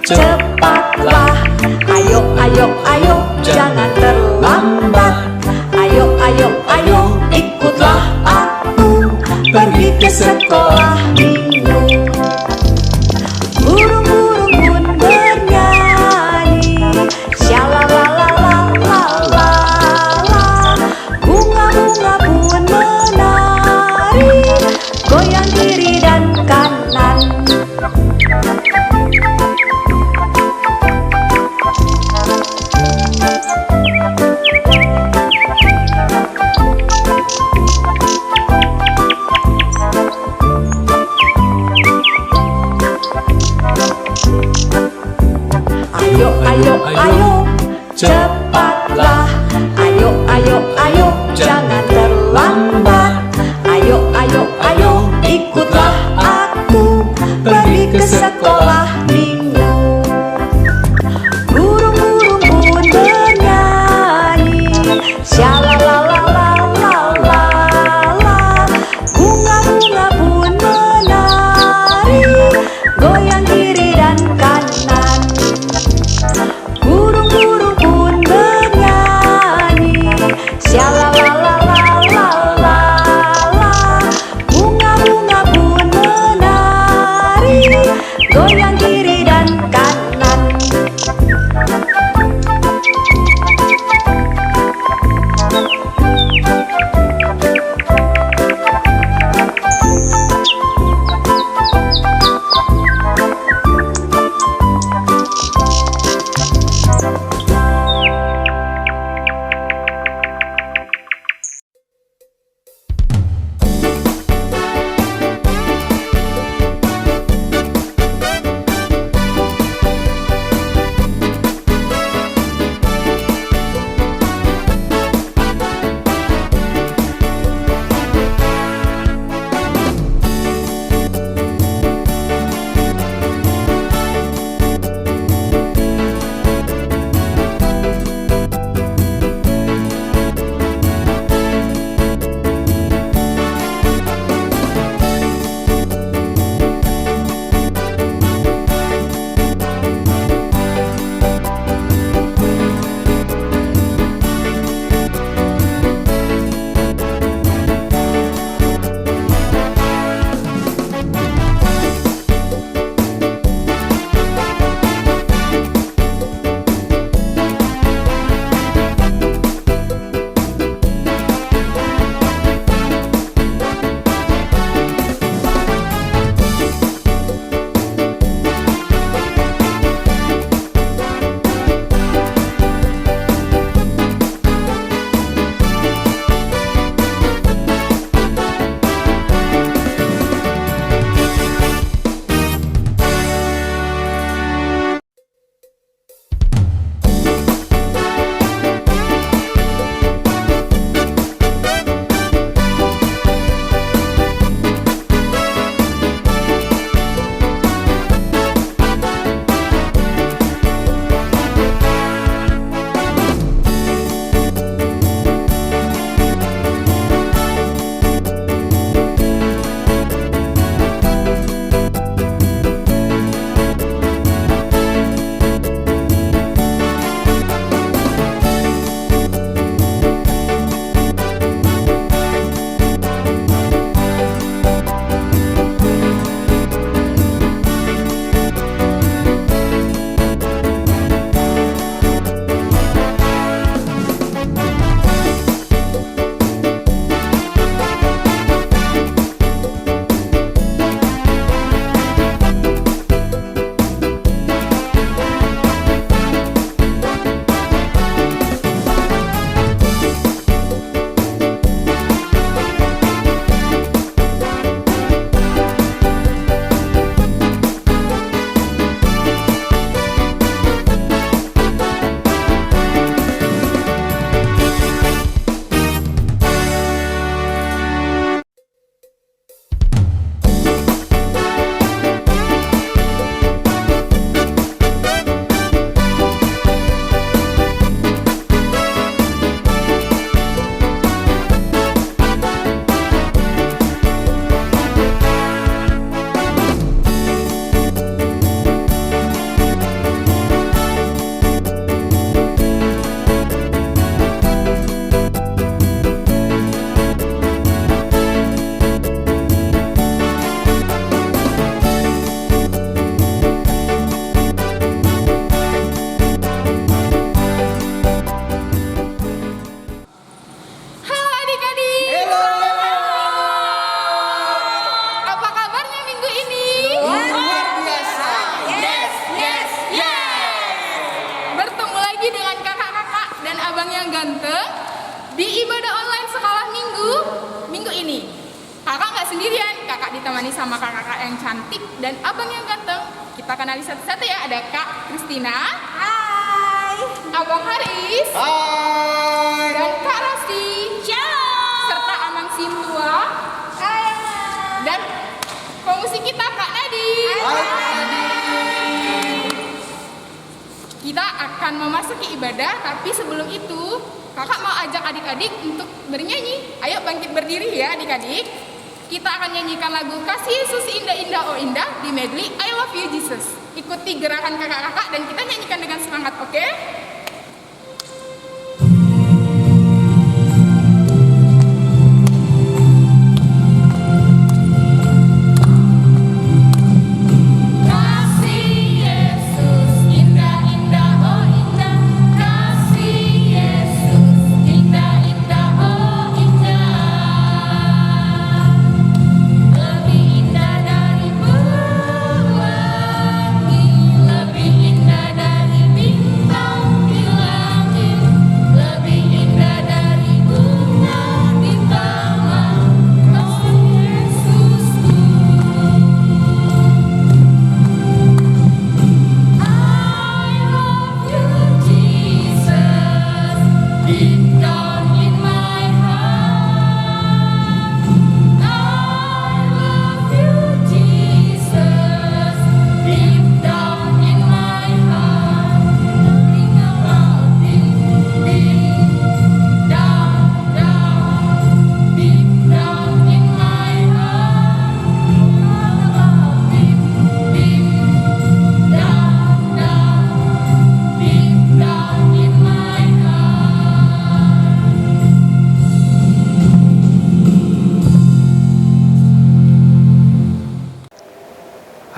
cepatlah. Ayo, ayo, ayo, jangan terlambat. Ayo, ayo, ayo, ikutlah aku pergi ke sekolah minggu. Burung-burung pun bernyanyi, shalalalalala. Bunga-bunga pun menari, goyang kiri dan kanan. Ayo, ayo, ayo, cepatlah. Ayo, ayo, ayo, jangan terlambat. Ayo, ayo, ayo, ikutlah aku pergi ke sekolah minggu. Burung-burung pun bernyanyi, shalalalalala. Bunga-bunga pun menari, goyang kiri dan kanan. Burung-burung pun bernyanyi, shalalalalala. Bunga-bunga pun menari, goyang kiri dan kanan. sendirian, kakak ditemani sama kakak yang cantik dan abang yang ganteng. Kita kenali satu-satu ya, ada Kak Kristina. Hai. Abang Haris. Hai. Dan Kak Rasti. Shalom. Serta Amang Sintua. Hai. Dan pemusik kita Kak Nadi. Kita akan memasuki ibadah, tapi sebelum itu kakak mau ajak adik-adik untuk bernyanyi. Ayo bangkit berdiri ya adik-adik. Kita akan nyanyikan lagu Kasih Yesus Indah Indah Oh Indah di medley I Love You Jesus. Ikuti gerakan kakak-kakak dan kita nyanyikan dengan semangat, oke?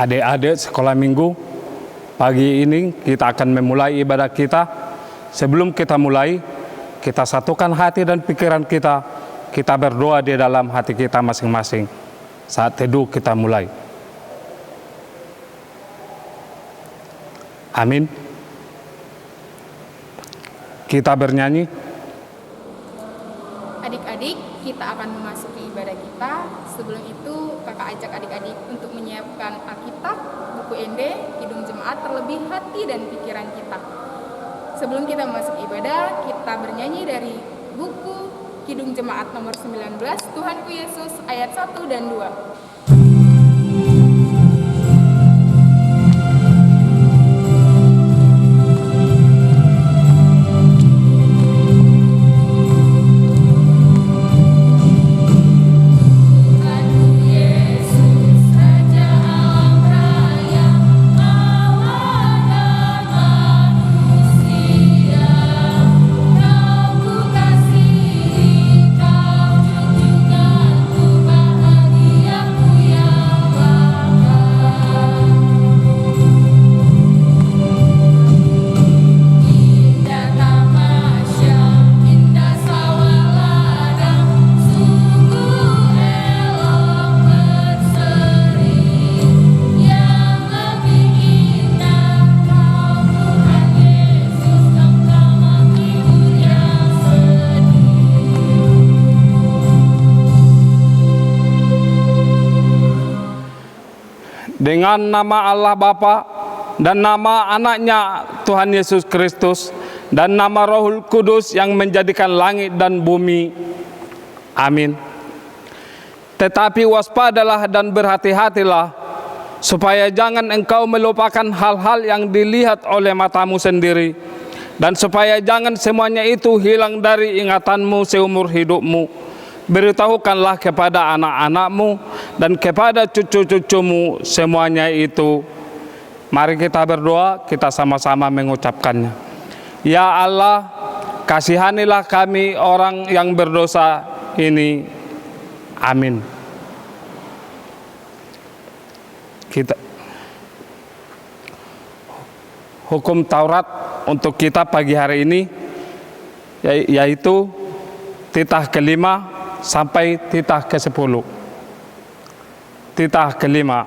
Adik-adik sekolah minggu, pagi ini kita akan memulai ibadah kita. Sebelum kita mulai, kita satukan hati dan pikiran kita. Kita berdoa di dalam hati kita masing-masing. Saat teduh kita mulai. Amin. Kita bernyanyi. Adik-adik, kita akan memasuki ibadah kita. Sebelum itu, kakak ajak adik-adik untuk menyiapkan Alkitab, buku ND, Kidung Jemaat, terlebih hati dan pikiran kita. Sebelum kita masuk ibadah, kita bernyanyi dari buku Kidung Jemaat nomor 19, Tuhanku Yesus, ayat 1 dan 2. Dengan nama Allah Bapa dan nama anaknya Tuhan Yesus Kristus dan nama Rohul Kudus yang menjadikan langit dan bumi. Amin. Tetapi waspadalah dan berhati-hatilah, supaya jangan engkau melupakan hal-hal yang dilihat oleh matamu sendiri, dan supaya jangan semuanya itu hilang dari ingatanmu seumur hidupmu. Beritahukanlah kepada anak-anakmu dan kepada cucu-cucumu semuanya itu. Mari kita berdoa, kita sama-sama mengucapkannya. Ya Allah, kasihanilah kami orang yang berdosa ini. Amin. Kita hukum Taurat untuk kita pagi hari ini yaitu titah kelima sampai titah ke-10. Titah kelima,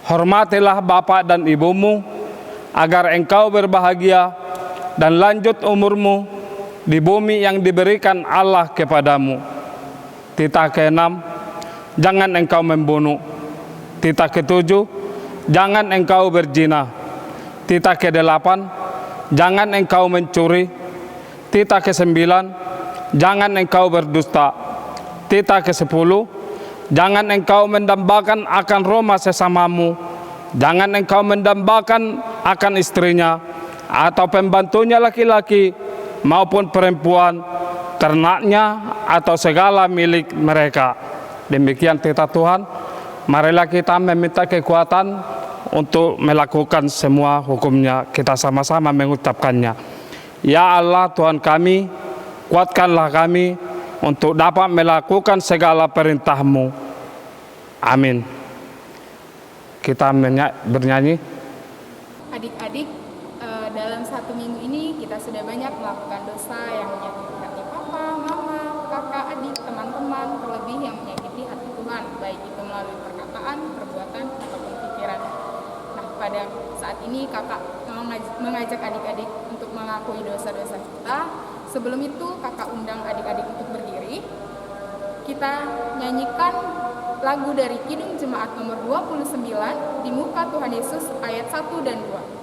hormatilah bapa dan ibumu agar engkau berbahagia dan lanjut umurmu di bumi yang diberikan Allah kepadamu. Titah ke-6, jangan engkau membunuh. Titah ketujuh, jangan engkau berzina. Titah kedelapan, jangan engkau mencuri. Titah kesembilan, jangan engkau berdusta. Titah kesepuluh, jangan engkau mendambakan akan rumah sesamamu. Jangan engkau mendambakan akan istrinya, atau pembantunya laki-laki maupun perempuan, ternaknya atau segala milik mereka. Demikian titah Tuhan. Marilah kita meminta kekuatan untuk melakukan semua hukumnya. Kita sama-sama mengucapkannya. Ya Allah Tuhan kami, kuatkanlah kami untuk dapat melakukan segala perintah-Mu. Amin. Kita bernyanyi. Adik-adik, dalam 1 minggu ini kita sudah banyak melakukan dosa yang menyakiti hati papa, mama, kakak, adik, teman-teman, terlebih yang menyakiti hati Tuhan, baik itu melalui perkataan, perbuatan, ataupun pikiran. Nah, pada saat ini kakak mengajak adik-adik untuk mengakui dosa-dosa kita. Sebelum itu kakak undang adik-adik untuk berdiri. Kita nyanyikan lagu dari Kidung Jemaat nomor 29, Di Muka Tuhan Yesus, ayat 1 dan 2.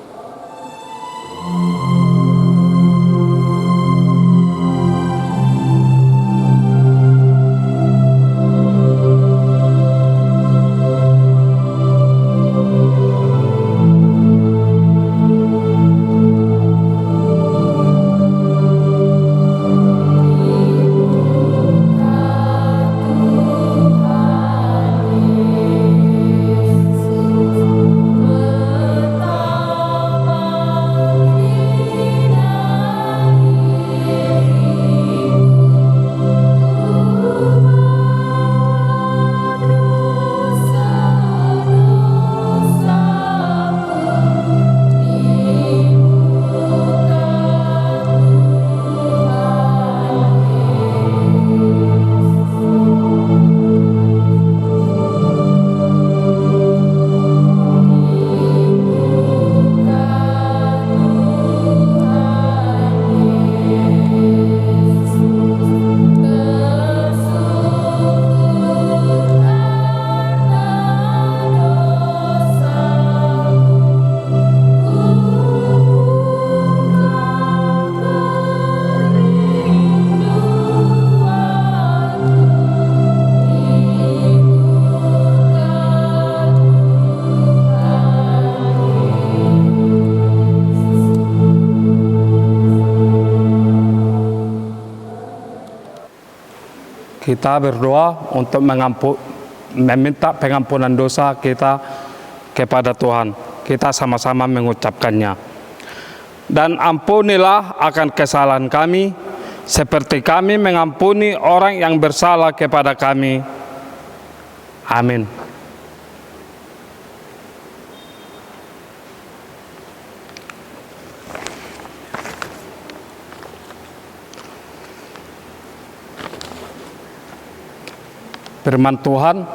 Kita berdoa untuk meminta pengampunan dosa kita kepada Tuhan. Kita sama-sama mengucapkannya. Dan ampunilah akan kesalahan kami, seperti kami mengampuni orang yang bersalah kepada kami. Amin. Firman Tuhan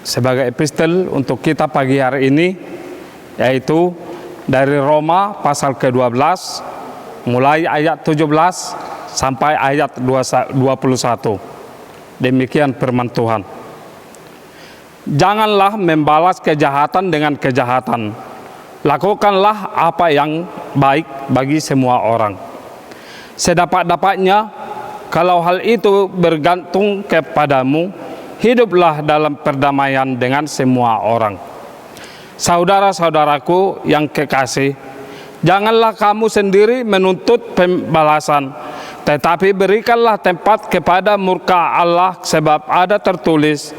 sebagai epistel untuk kita pagi hari ini, yaitu dari Roma pasal ke-12 mulai ayat 17 sampai ayat 21. Demikian firman Tuhan. Janganlah membalas kejahatan dengan kejahatan. Lakukanlah apa yang baik bagi semua orang. Sedapat-dapatnya, kalau hal itu bergantung kepadamu, hiduplah dalam perdamaian dengan semua orang. Saudara-saudaraku yang kekasih, janganlah kamu sendiri menuntut pembalasan, tetapi berikanlah tempat kepada murka Allah, sebab ada tertulis,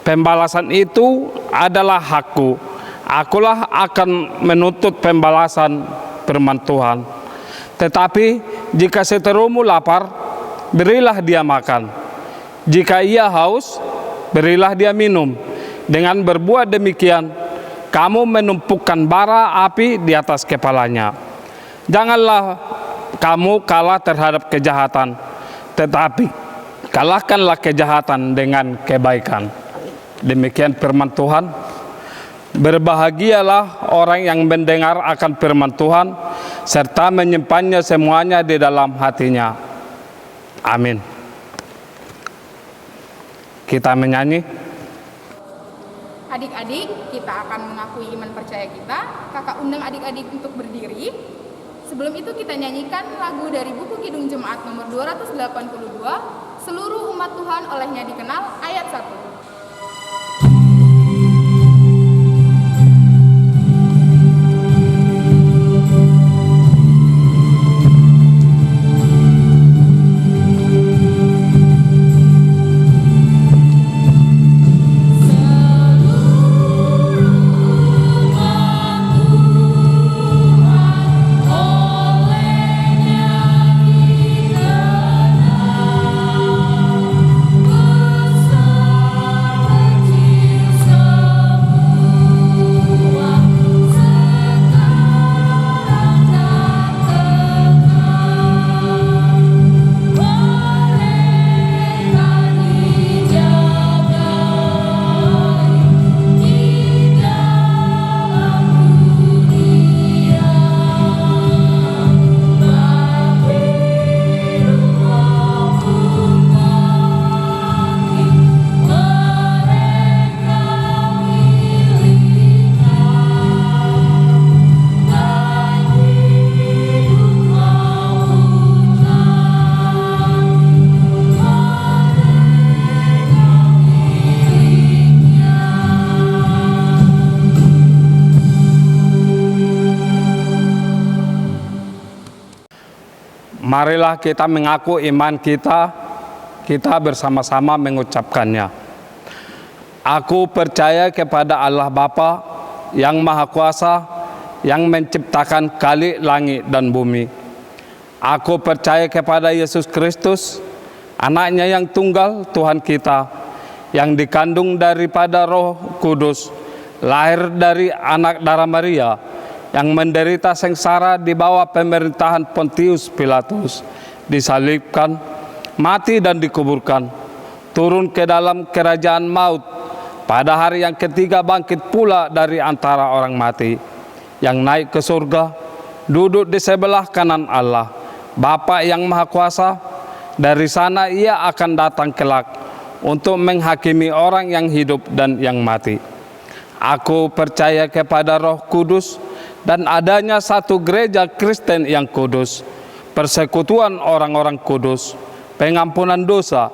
pembalasan itu adalah hakku, akulah akan menuntut pembalasan, firman Tuhan. Tetapi jika seterumu lapar, berilah dia makan. Jika ia haus, berilah dia minum. Dengan berbuat demikian, kamu menumpukan bara api di atas kepalanya. Janganlah kamu kalah terhadap kejahatan, tetapi kalahkanlah kejahatan dengan kebaikan. Demikian firman Tuhan. Berbahagialah orang yang mendengar akan firman Tuhan, serta menyimpannya semuanya di dalam hatinya. Amin. kita menyanyi. Adik-adik, kita akan mengakui iman percaya kita. Kakak undang adik-adik untuk berdiri. Sebelum itu kita nyanyikan lagu dari buku Kidung Jemaat nomor 282, Seluruh Umat Tuhan Olehnya Dikenal, ayat 1. Marilah kita mengaku iman kita bersama-sama mengucapkannya. Aku percaya kepada Allah Bapa yang Maha Kuasa, yang menciptakan kali langit dan bumi. Aku percaya kepada Yesus Kristus, anaknya yang tunggal Tuhan kita, yang dikandung daripada Roh Kudus, lahir dari anak darah Maria, yang menderita sengsara di bawah pemerintahan Pontius Pilatus, disalibkan, mati dan dikuburkan, turun ke dalam kerajaan maut, pada hari yang ketiga bangkit pula dari antara orang mati, yang naik ke surga, duduk di sebelah kanan Allah, Bapa yang Maha Kuasa. Dari sana ia akan datang kelak untuk menghakimi orang yang hidup dan yang mati. Aku percaya kepada Roh Kudus dan adanya satu gereja Kristen yang kudus, persekutuan orang-orang kudus, pengampunan dosa,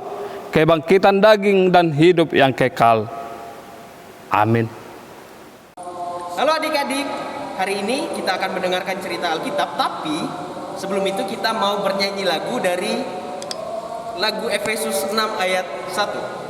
kebangkitan daging dan hidup yang kekal. Amin. Halo adik-adik, hari ini kita akan mendengarkan cerita Alkitab, tapi sebelum itu kita mau bernyanyi lagu dari lagu Efesus 6 ayat 1.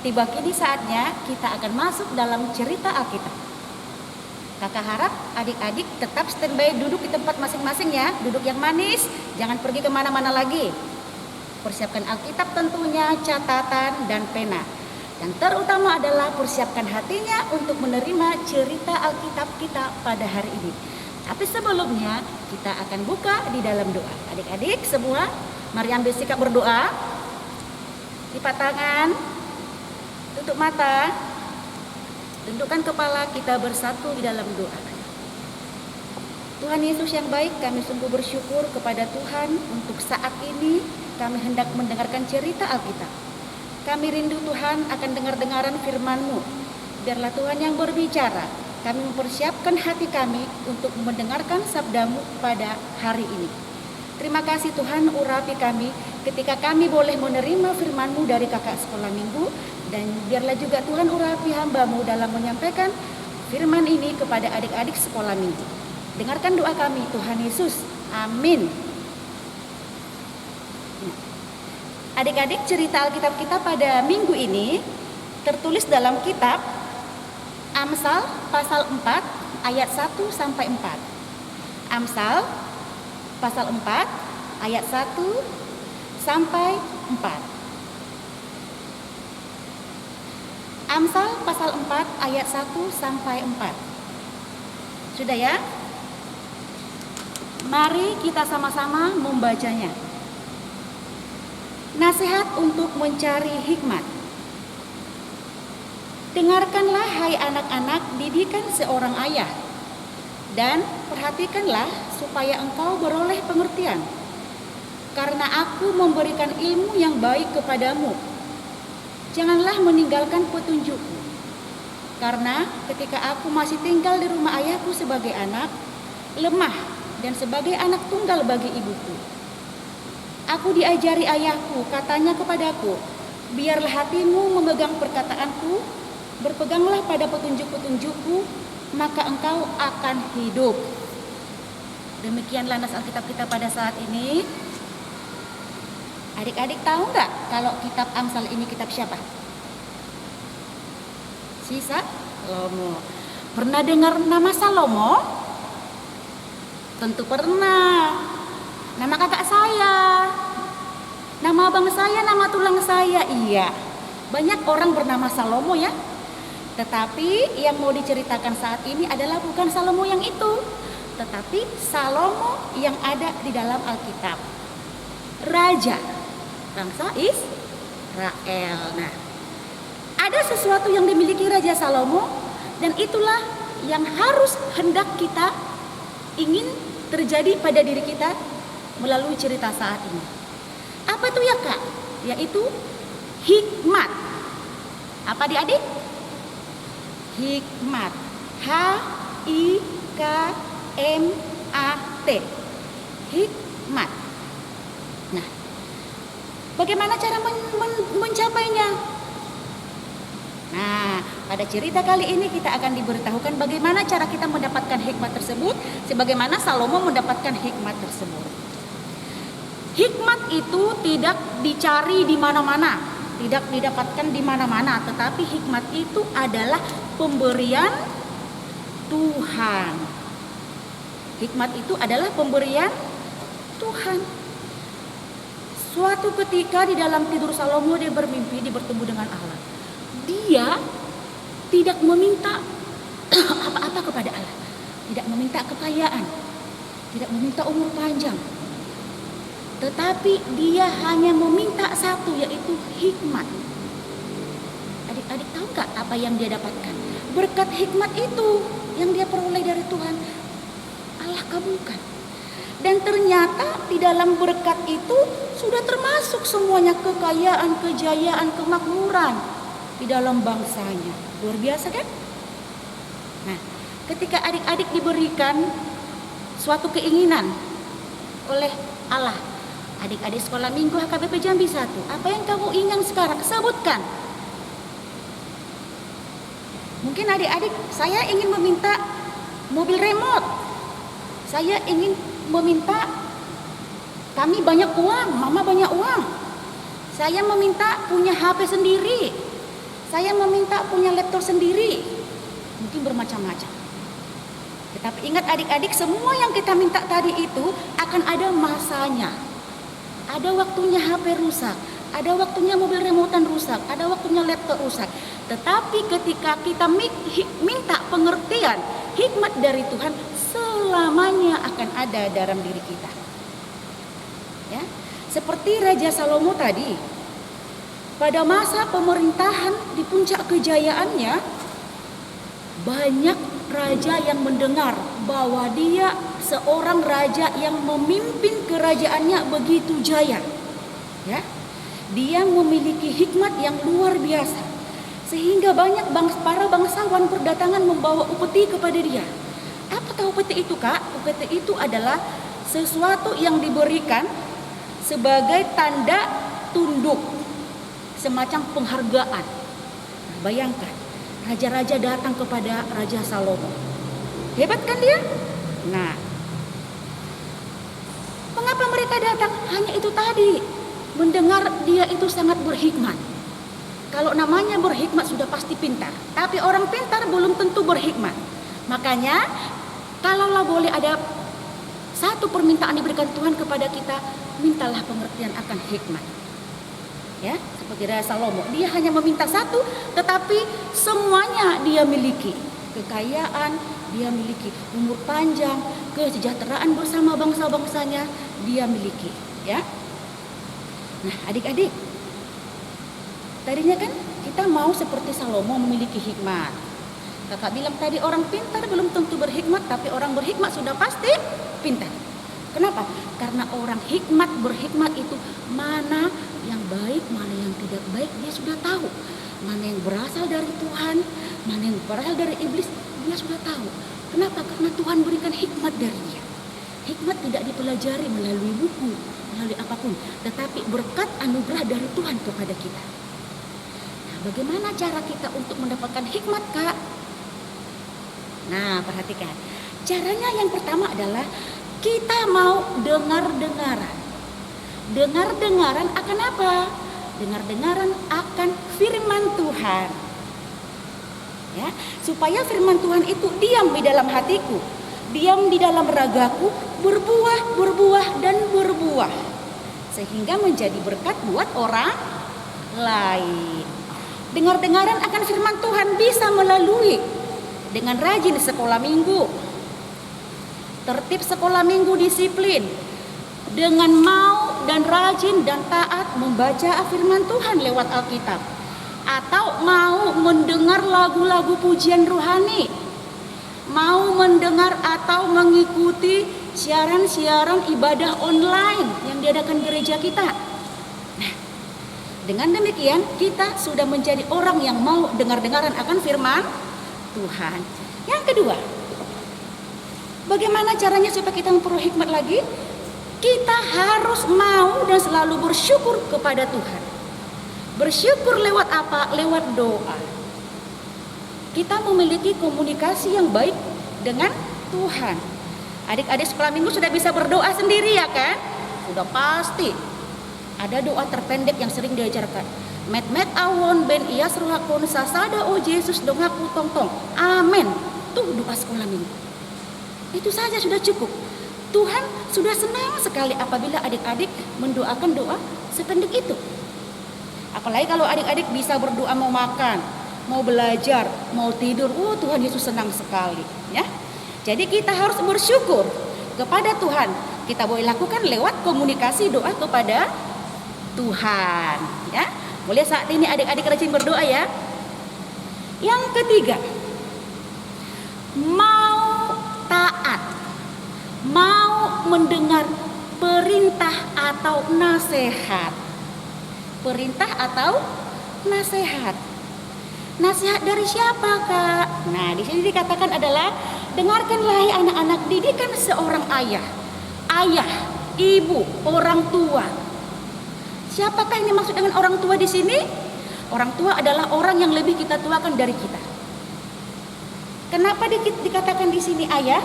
Tiba kini saatnya kita akan masuk dalam cerita Alkitab. Kakak harap adik-adik tetap standby duduk di tempat masing-masing ya. Duduk yang manis, jangan pergi kemana-mana lagi. Persiapkan Alkitab tentunya, catatan dan pena. Dan terutama adalah persiapkan hatinya untuk menerima cerita Alkitab kita pada hari ini. Tapi sebelumnya kita akan buka di dalam doa. Adik-adik semua, mari ambil sikap berdoa. Lipat tangan, tutup mata, tundukkan kepala, kita bersatu di dalam doa. Tuhan Yesus yang baik, kami sungguh bersyukur kepada Tuhan untuk saat ini kami hendak mendengarkan cerita Alkitab. Kami rindu Tuhan akan dengar-dengaran firman-Mu. Biarlah Tuhan yang berbicara. Kami mempersiapkan hati kami untuk mendengarkan sabda-Mu pada hari ini. Terima kasih Tuhan, urapi kami ketika kami boleh menerima firman-Mu dari kakak sekolah minggu, dan biarlah juga Tuhan urapi hamba-Mu dalam menyampaikan firman ini kepada adik-adik sekolah minggu. Dengarkan doa kami Tuhan Yesus. Amin. Adik-adik, cerita Alkitab kita pada minggu ini tertulis dalam kitab Amsal pasal 4 ayat 1 sampai 4. Amsal pasal 4 ayat 1 sampai 4. Amsal pasal 4 ayat 1 sampai 4. Sudah ya? Mari kita sama-sama membacanya. Nasihat untuk mencari hikmat. Dengarkanlah hai anak-anak didikan seorang ayah, dan perhatikanlah supaya engkau beroleh pengertian. Karena aku memberikan ilmu yang baik kepadamu. Janganlah meninggalkan petunjukku. Karena ketika aku masih tinggal di rumah ayahku sebagai anak, lemah dan sebagai anak tunggal bagi ibuku. Aku diajari ayahku, katanya kepadaku, biarlah hatimu memegang perkataanku, berpeganglah pada petunjuk-petunjukku, maka engkau akan hidup. Demikianlah nas Alkitab kita pada saat ini. Adik-adik tahu nggak kalau kitab Amsal ini kitab siapa? Sisa Salomo. Pernah dengar nama Salomo? Tentu pernah. Nama kakak saya, nama abang saya, nama tulang saya. Iya, banyak orang bernama Salomo ya. Tetapi yang mau diceritakan saat ini adalah bukan Salomo yang itu, tetapi Salomo yang ada di dalam Alkitab. Raja bangsa Israel. Nah, ada sesuatu yang dimiliki Raja Salomo, dan itulah yang harus hendak kita ingin terjadi pada diri kita melalui cerita saat ini. Apa itu ya Kak? Yaitu hikmat. Apa adik-adik? Hikmat. H-I-K-M-A-T. Hikmat. Nah, bagaimana cara mencapainya? Nah, pada cerita kali ini kita akan diberitahukan bagaimana cara kita mendapatkan hikmat tersebut, sebagaimana Salomo mendapatkan hikmat tersebut. Hikmat itu tidak dicari di mana-mana, tidak didapatkan di mana-mana, tetapi hikmat itu adalah pemberian Tuhan. Hikmat itu adalah pemberian Tuhan. Suatu ketika di dalam tidur Salomo dia bermimpi, dia bertemu dengan Allah. Dia tidak meminta apa-apa kepada Allah. Tidak meminta kekayaan, tidak meminta umur panjang. Tetapi dia hanya meminta satu, yaitu hikmat. Adik-adik tahu gak apa yang dia dapatkan? Berkat hikmat itu yang dia peroleh dari Tuhan, Allah kabulkan. Dan ternyata di dalam berkat itu sudah termasuk semuanya, kekayaan, kejayaan, kemakmuran di dalam bangsanya. Luar biasa kan? Nah, ketika adik-adik diberikan suatu keinginan oleh Allah, adik-adik sekolah minggu HKBP Jambi 1, apa yang kamu ingin sekarang? Sebutkan. Mungkin adik-adik, saya ingin meminta mobil remote. Saya ingin meminta, kami banyak uang, mama banyak uang. Saya meminta punya HP sendiri. Saya meminta punya laptop sendiri. Mungkin bermacam-macam. Tetapi ingat adik-adik, semua yang kita minta tadi itu akan ada masanya. Ada waktunya HP rusak, ada waktunya mobil remote-an rusak, ada waktunya laptop rusak. Tetapi ketika kita minta pengertian, hikmat dari Tuhan selamanya akan ada dalam diri kita. Ya, seperti Raja Salomo tadi, pada masa pemerintahan di puncak kejayaannya, banyak raja yang mendengar bahwa dia seorang raja yang memimpin kerajaannya begitu jaya. Ya, dia memiliki hikmat yang luar biasa, sehingga banyak para bangsawan berdatangan membawa upeti kepada dia. Apakah upeti itu, Kak? Upeti itu adalah sesuatu yang diberikan sebagai tanda tunduk, semacam penghargaan. Nah, bayangkan, raja-raja datang kepada Raja Salomo. Hebat kan dia? Nah, mengapa mereka datang? Hanya itu tadi, mendengar dia itu sangat berhikmat. Kalau namanya berhikmat sudah pasti pintar, tapi orang pintar belum tentu berhikmat. Makanya, kalaulah boleh ada satu permintaan diberikan Tuhan kepada kita, mintalah pengertian akan hikmat. Ya, seperti Raja Salomo, dia hanya meminta satu, tetapi semuanya dia miliki. Kekayaan, dia miliki umur panjang, kesejahteraan bersama bangsa-bangsanya, dia miliki. Ya, nah adik-adik, tadinya kan kita mau seperti Salomo memiliki hikmat. Kakak bilang tadi orang pintar belum tentu berhikmat, tapi orang berhikmat sudah pasti pintar. Kenapa? Karena orang hikmat berhikmat itu mana yang baik, mana yang tidak baik, dia sudah tahu. Mana yang berasal dari Tuhan, mana yang berasal dari iblis, dia sudah tahu. Kenapa? Karena Tuhan berikan hikmat dari dia. Hikmat tidak dipelajari melalui buku, melalui apapun, tetapi berkat anugerah dari Tuhan kepada kita. Nah, bagaimana cara kita untuk mendapatkan hikmat, Kak? Nah, perhatikan. Caranya yang pertama adalah kita mau dengar-dengaran. Dengar-dengaran akan apa? Dengar-dengaran akan firman Tuhan. Ya, supaya firman Tuhan itu diam di dalam hatiku, diam di dalam ragaku, berbuah dan berbuah, sehingga menjadi berkat buat orang lain. Dengar-dengaran akan firman Tuhan bisa melalui dengan rajin sekolah minggu, tertib sekolah minggu, disiplin, dengan mau dan rajin dan taat membaca firman Tuhan lewat Alkitab, atau mau mendengar lagu-lagu pujian rohani, mau mendengar atau mengikuti siaran-siaran ibadah online yang diadakan gereja kita. Nah, dengan demikian kita sudah menjadi orang yang mau dengar-dengaran akan firman Tuhan. Yang kedua, bagaimana caranya supaya kita memperoleh hikmat lagi? Kita harus mau dan selalu bersyukur kepada Tuhan. Bersyukur lewat apa? Lewat doa. Kita memiliki komunikasi yang baik dengan Tuhan. Adik-adik sekolah minggu sudah bisa berdoa sendiri ya kan? Sudah pasti. Ada doa terpendek yang sering diajarkan. Met awon ben ias rohakon sasada o Yesus dongaku tong. Amin. Tuh doa sekolah minggu. Itu saja sudah cukup. Tuhan sudah senang sekali apabila adik-adik mendoakan doa sependek itu. Apalagi kalau adik-adik bisa berdoa mau makan, mau belajar, mau tidur. Tuhan Yesus senang sekali, ya. Jadi kita harus bersyukur kepada Tuhan. Kita boleh lakukan lewat komunikasi doa kepada Tuhan, ya. Boleh saat ini adik-adik rajin berdoa ya. Yang ketiga, mau taat, mau mendengar perintah atau nasihat. Perintah atau nasihat. Nasihat dari siapa, Kak? Nah, di sini dikatakan adalah dengarkanlah anak-anak didikan seorang ayah. Ayah, ibu, orang tua. Siapakah yang dimaksud dengan orang tua di sini? Orang tua adalah orang yang lebih kita tuakan dari kita. Kenapa dikatakan di sini ayah?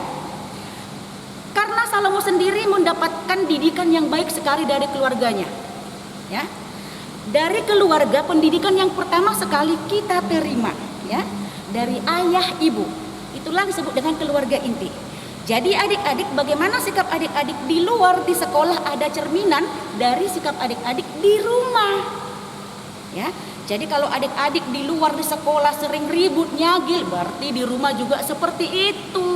Karena Salomo sendiri mendapatkan didikan yang baik sekali dari keluarganya. Ya. Dari keluarga, pendidikan yang pertama sekali kita terima, ya, dari ayah ibu. Itulah disebut dengan keluarga inti. Jadi adik-adik, bagaimana sikap adik-adik di luar di sekolah ada cerminan dari sikap adik-adik di rumah. Ya. Jadi kalau adik-adik di luar di sekolah sering ribut nyagil, berarti di rumah juga seperti itu.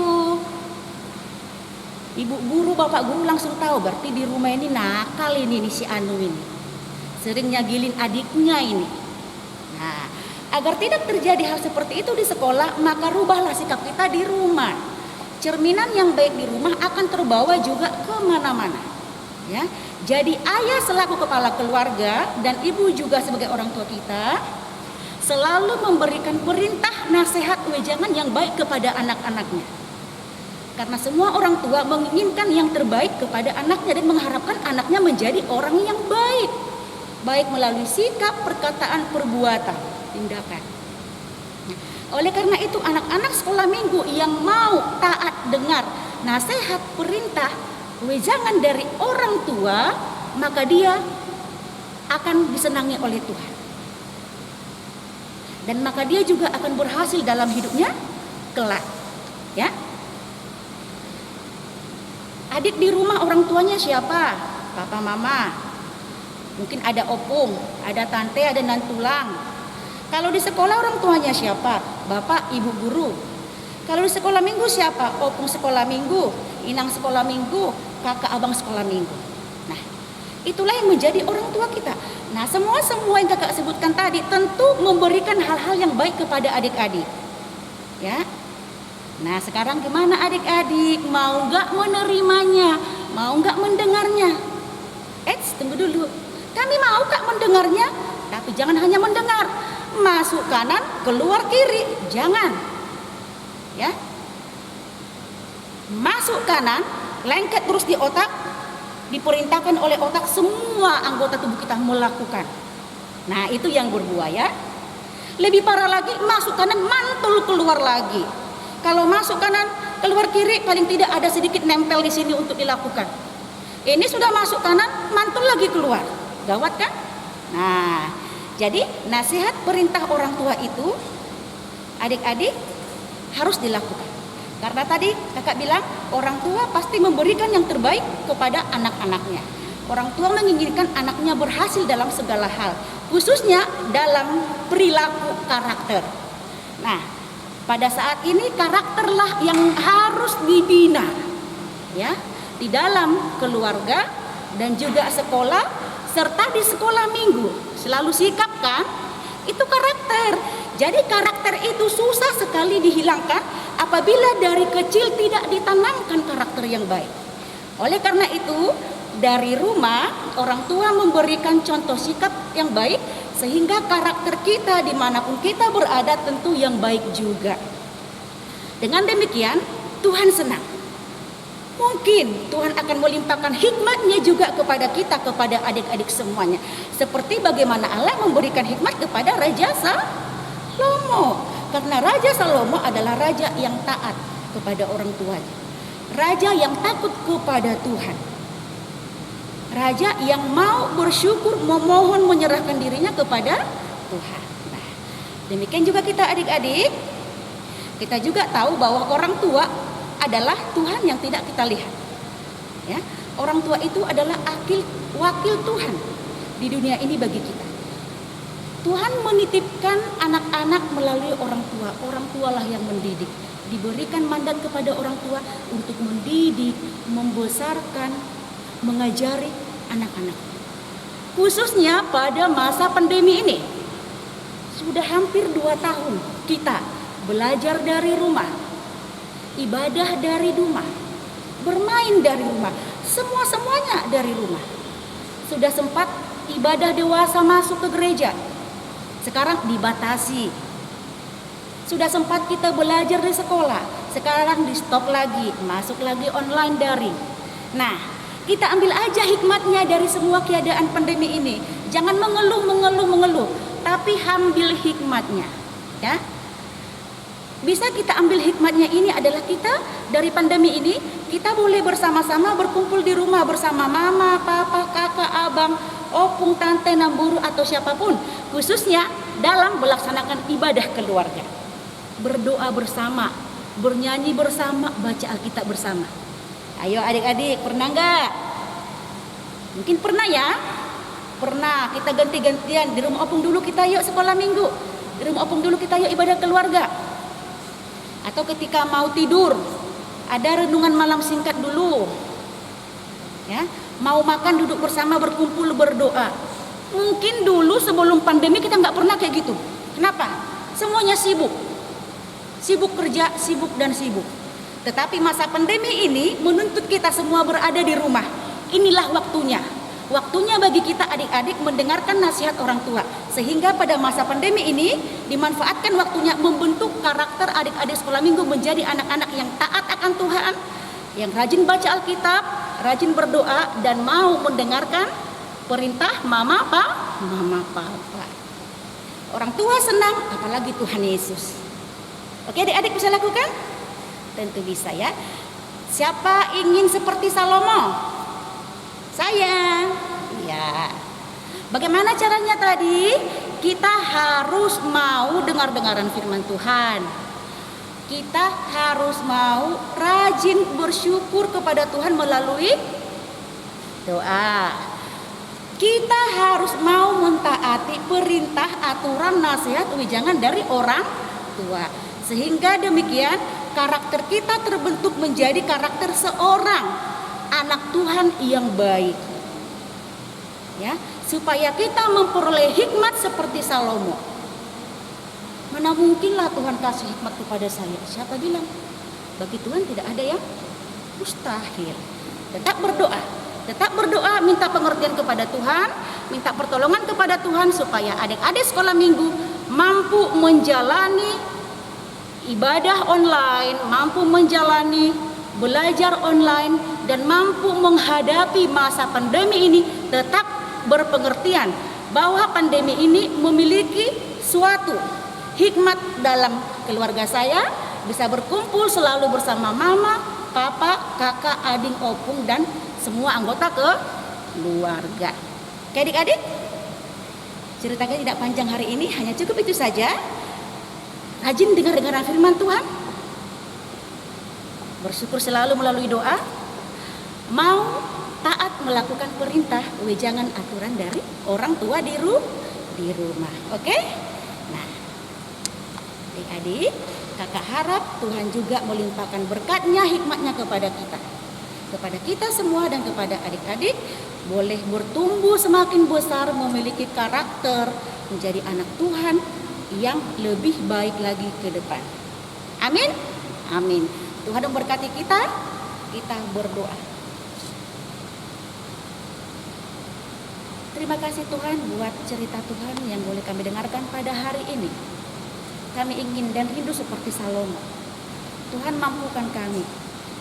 Ibu guru, bapak guru langsung tahu berarti di rumah ini nakal ini si Anu ini. Sering nyagilin adiknya ini. Nah, agar tidak terjadi hal seperti itu di sekolah, maka rubahlah sikap kita di rumah. Cerminan yang baik di rumah akan terbawa juga kemana-mana. Ya, jadi ayah selaku kepala keluarga dan ibu juga sebagai orang tua kita selalu memberikan perintah, nasihat, wejangan yang baik kepada anak-anaknya. Karena semua orang tua menginginkan yang terbaik kepada anaknya dan mengharapkan anaknya menjadi orang yang baik. Baik melalui sikap, perkataan, perbuatan, tindakan. Oleh karena itu anak-anak sekolah minggu yang mau taat dengar nasihat, perintah, wejangan dari orang tua, maka dia akan disenangi oleh Tuhan. Dan maka dia juga akan berhasil dalam hidupnya kelak. Ya. Adik di rumah orang tuanya siapa? Papa, mama. Mungkin ada opung, ada tante, ada nantulang. Kalau di sekolah orang tuanya siapa? Bapak, ibu guru. Kalau di sekolah minggu siapa? Opung sekolah minggu, inang sekolah minggu, kakak abang sekolah minggu. Nah, itulah yang menjadi orang tua kita. Nah, semua yang kakak sebutkan tadi tentu memberikan hal-hal yang baik kepada adik-adik. Ya. Nah, sekarang gimana adik-adik? Mau nggak menerimanya? Mau nggak mendengarnya? Tunggu dulu. Kami mau kak mendengarnya, tapi jangan hanya mendengar. Masuk kanan, keluar kiri, jangan. Ya. Masuk kanan, lengket terus di otak, diperintahkan oleh otak semua anggota tubuh kita melakukan. Nah, itu yang berbahaya. Lebih parah lagi, masuk kanan mantul keluar lagi. Kalau masuk kanan, keluar kiri, paling tidak ada sedikit nempel di sini untuk dilakukan. Ini sudah masuk kanan, mantul lagi keluar. Gawat kan? Nah, jadi nasihat perintah orang tua itu adik-adik harus dilakukan. Karena tadi kakak bilang orang tua pasti memberikan yang terbaik kepada anak-anaknya. Orang tua menginginkan anaknya berhasil dalam segala hal, khususnya dalam perilaku karakter. Nah, pada saat ini karakterlah yang harus dibina, ya, di dalam keluarga dan juga sekolah serta di sekolah minggu. Selalu sikapkan itu karakter. Jadi karakter itu susah sekali dihilangkan apabila dari kecil tidak ditanamkan karakter yang baik. Oleh karena itu dari rumah orang tua memberikan contoh sikap yang baik, sehingga karakter kita dimanapun kita berada tentu yang baik juga. Dengan demikian Tuhan senang. Mungkin Tuhan akan melimpahkan hikmat-Nya juga kepada kita, kepada adik-adik semuanya. Seperti bagaimana Allah memberikan hikmat kepada Raja Salomo. Karena Raja Salomo adalah raja yang taat kepada orang tuanya. Raja yang takut kepada Tuhan. Raja yang mau bersyukur, memohon, menyerahkan dirinya kepada Tuhan. Nah, demikian juga kita adik-adik. Kita juga tahu bahwa orang tua adalah Tuhan yang tidak kita lihat. Ya, orang tua itu adalah wakil Tuhan di dunia ini bagi kita. Tuhan menitipkan anak-anak melalui orang tua. Orang tualah yang mendidik. Diberikan mandat kepada orang tua untuk mendidik, membesarkan, mengajari anak-anak. Khususnya pada masa pandemi ini. Sudah hampir 2 tahun kita belajar dari rumah, ibadah dari rumah, bermain dari rumah, semuanya dari rumah. Sudah sempat ibadah dewasa masuk ke gereja, sekarang dibatasi. Sudah sempat kita belajar di sekolah, sekarang di stop lagi, masuk lagi online daring. Nah, kita ambil aja hikmatnya dari semua keadaan pandemi ini. Jangan mengeluh, tapi ambil hikmatnya, ya. Bisa kita ambil hikmatnya ini adalah kita dari pandemi ini, kita boleh bersama-sama berkumpul di rumah bersama mama, papa, kakak, abang, opung, tante, namburu atau siapapun, khususnya dalam melaksanakan ibadah keluarga. Berdoa bersama, bernyanyi bersama, baca Alkitab bersama. Ayo adik-adik, pernah enggak? Mungkin pernah ya? Pernah, kita ganti-gantian. Di rumah opung dulu kita yuk sekolah minggu, di rumah opung dulu kita yuk ibadah keluarga. Atau ketika mau tidur, ada renungan malam singkat dulu. Ya, mau makan duduk bersama, berkumpul, berdoa. Mungkin dulu sebelum pandemi kita nggak pernah kayak gitu. Kenapa? Semuanya sibuk. Sibuk kerja, sibuk dan sibuk. Tetapi masa pandemi ini menuntut kita semua berada di rumah. Inilah waktunya. Waktunya bagi kita adik-adik mendengarkan nasihat orang tua. Sehingga pada masa pandemi ini dimanfaatkan waktunya membentuk karakter adik-adik sekolah minggu menjadi anak-anak yang taat akan Tuhan, yang rajin baca Alkitab, rajin berdoa, dan mau mendengarkan perintah mama papa. Orang tua senang, apalagi Tuhan Yesus. Oke, adik-adik bisa lakukan? Tentu bisa ya. Siapa ingin seperti Salomo? Saya. Ya. Bagaimana caranya tadi? Kita harus mau dengar-dengaran firman Tuhan. Kita harus mau rajin bersyukur kepada Tuhan melalui doa. Kita harus mau mentaati perintah, aturan, nasihat, wejangan dari orang tua. Sehingga demikian karakter kita terbentuk menjadi karakter seorang anak Tuhan yang baik. Ya, supaya kita memperoleh hikmat seperti Salomo. Mana mungkinlah Tuhan kasih hikmat kepada saya? Siapa bilang? Bagi Tuhan tidak ada yang mustahil. Tetap berdoa, minta pengertian kepada Tuhan, minta pertolongan kepada Tuhan supaya adik-adik sekolah minggu mampu menjalani ibadah online, mampu menjalani belajar online, dan mampu menghadapi masa pandemi ini tetap berpengertian bahwa pandemi ini memiliki suatu hikmat dalam keluarga saya, bisa berkumpul selalu bersama mama, papa, kakak, adik, opung, dan semua anggota keluarga. Oke adik-adik, ceritanya tidak panjang hari ini, hanya cukup itu saja. Rajin dengar firman Tuhan, bersyukur selalu melalui doa, mau taat melakukan perintah, wejangan, aturan dari orang tua di rumah. Oke? Nah, adik-adik, kakak harap Tuhan juga melimpahkan berkatnya, hikmatnya kepada kita semua dan kepada adik-adik, boleh bertumbuh semakin besar, memiliki karakter, menjadi anak Tuhan yang lebih baik lagi ke depan. Amin? Amin. Tuhan memberkati kita berdoa. Terima kasih Tuhan buat cerita Tuhan yang boleh kami dengarkan pada hari ini. Kami ingin dan rindu seperti Salomo. Tuhan mampukan kami,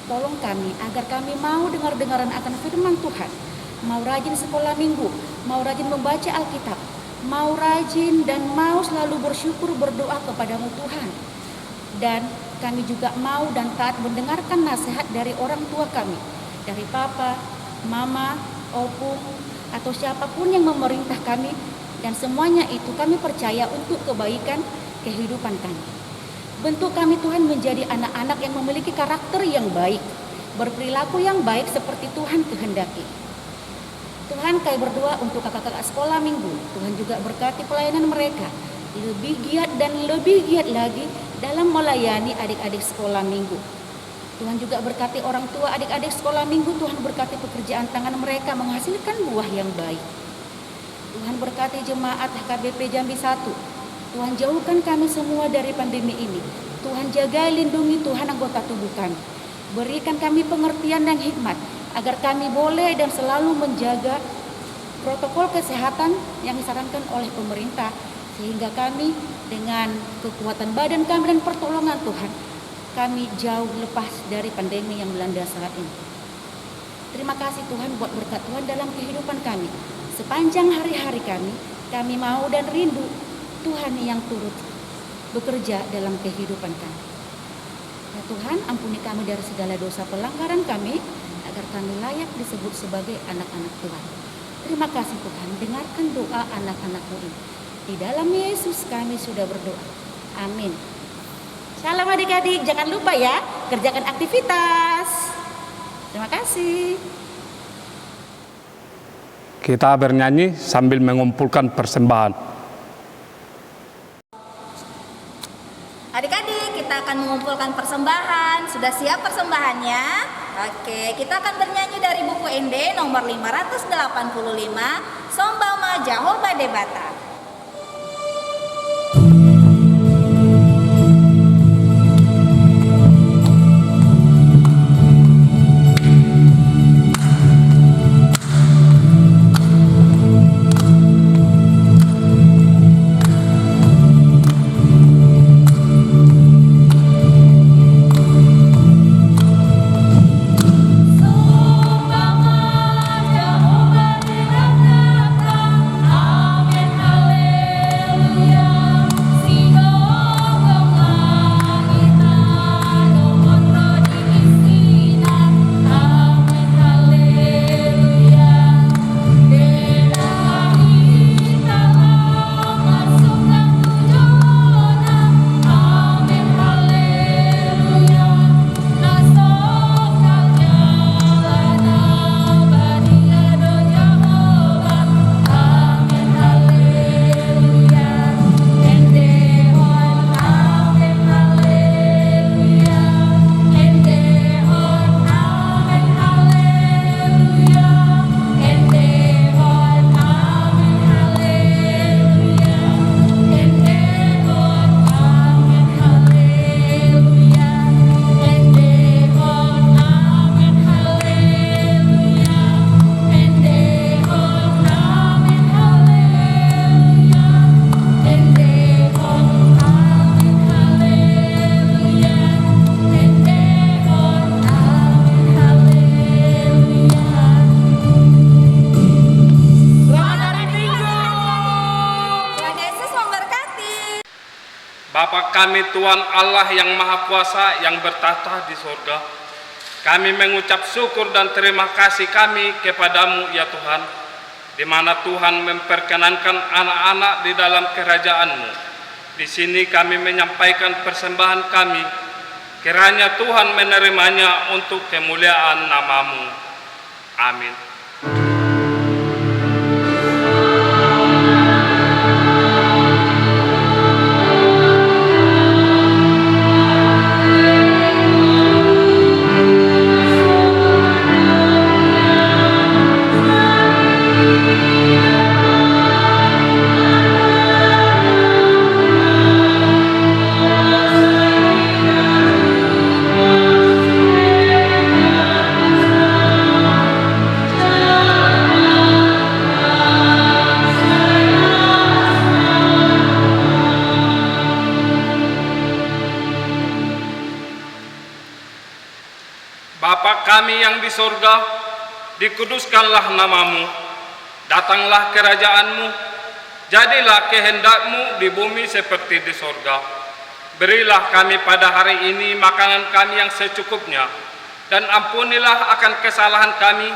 tolong kami agar kami mau dengar-dengaran akan firman Tuhan, mau rajin sekolah minggu, mau rajin membaca Alkitab, mau rajin dan mau selalu bersyukur berdoa kepadamu Tuhan. Dan kami juga mau dan taat mendengarkan nasihat dari orang tua kami, dari papa, mama, opung, atau siapapun yang memerintah kami, dan semuanya itu kami percaya untuk kebaikan kehidupan kami. Bentuk kami Tuhan menjadi anak-anak yang memiliki karakter yang baik, berperilaku yang baik seperti Tuhan kehendaki. Tuhan, kami berdoa untuk kakak-kakak sekolah minggu. Tuhan juga berkati pelayanan mereka lebih giat dan lebih giat lagi dalam melayani adik-adik sekolah minggu. Tuhan juga berkati orang tua adik-adik sekolah minggu. Tuhan berkati pekerjaan tangan mereka menghasilkan buah yang baik. Tuhan berkati jemaat HKBP Jambi 1. Tuhan jauhkan kami semua dari pandemi ini. Tuhan jaga, lindungi Tuhan anggota tubuh kami. Berikan kami pengertian dan hikmat agar kami boleh dan selalu menjaga protokol kesehatan yang disarankan oleh pemerintah, sehingga kami dengan kekuatan badan kami dan pertolongan Tuhan, kami jauh lepas dari pandemi yang melanda saat ini. Terima kasih Tuhan buat berkat Tuhan dalam kehidupan kami. Sepanjang hari-hari kami mau dan rindu Tuhan yang turut bekerja dalam kehidupan kami. Ya Tuhan, ampuni kami dari segala dosa pelanggaran kami, agar kami layak disebut sebagai anak-anak Tuhan. Terima kasih Tuhan, dengarkan doa anak-anak-Mu ini. Di dalam Yesus kami sudah berdoa. Amin. Salam adik-adik, jangan lupa ya, kerjakan aktivitas. Terima kasih. Kita bernyanyi sambil mengumpulkan persembahan. Adik-adik, kita akan mengumpulkan persembahan. Sudah siap persembahannya? Oke, kita akan bernyanyi dari buku ND nomor 585, Sombama Jehovah Debata. kami Tuhan Allah yang Maha Kuasa yang bertahta di surga, kami mengucap syukur dan terima kasih kami kepadamu ya Tuhan, di mana Tuhan memperkenankan anak-anak di dalam kerajaan-Mu. Di sini kami menyampaikan persembahan kami, kiranya Tuhan menerimanya untuk kemuliaan nama-Mu. Amin. Bapa kami yang di sorga, dikuduskanlah nama-Mu, datanglah kerajaan-Mu, jadilah kehendak-Mu di bumi seperti di sorga. Berilah kami pada hari ini makanan kami yang secukupnya, dan ampunilah akan kesalahan kami,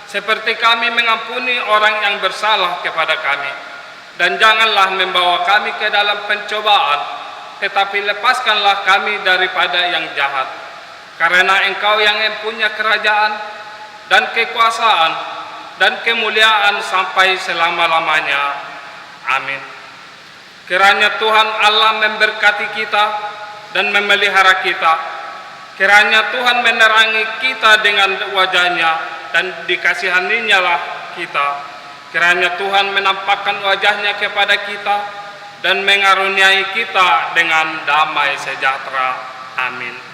seperti kami mengampuni orang yang bersalah kepada kami. Dan janganlah membawa kami ke dalam pencobaan, tetapi lepaskanlah kami daripada yang jahat. Karena Engkau yang mempunyai kerajaan dan kekuasaan dan kemuliaan sampai selama-lamanya. Amin. Kiranya Tuhan Allah memberkati kita dan memelihara kita. Kiranya Tuhan menerangi kita dengan wajah-Nya dan dikasihani-Nya lah kita. Kiranya Tuhan menampakkan wajah-Nya kepada kita dan mengaruniai kita dengan damai sejahtera. Amin.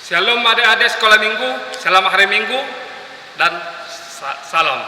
Shalom adik-adik sekolah minggu, selamat hari minggu, dan salam.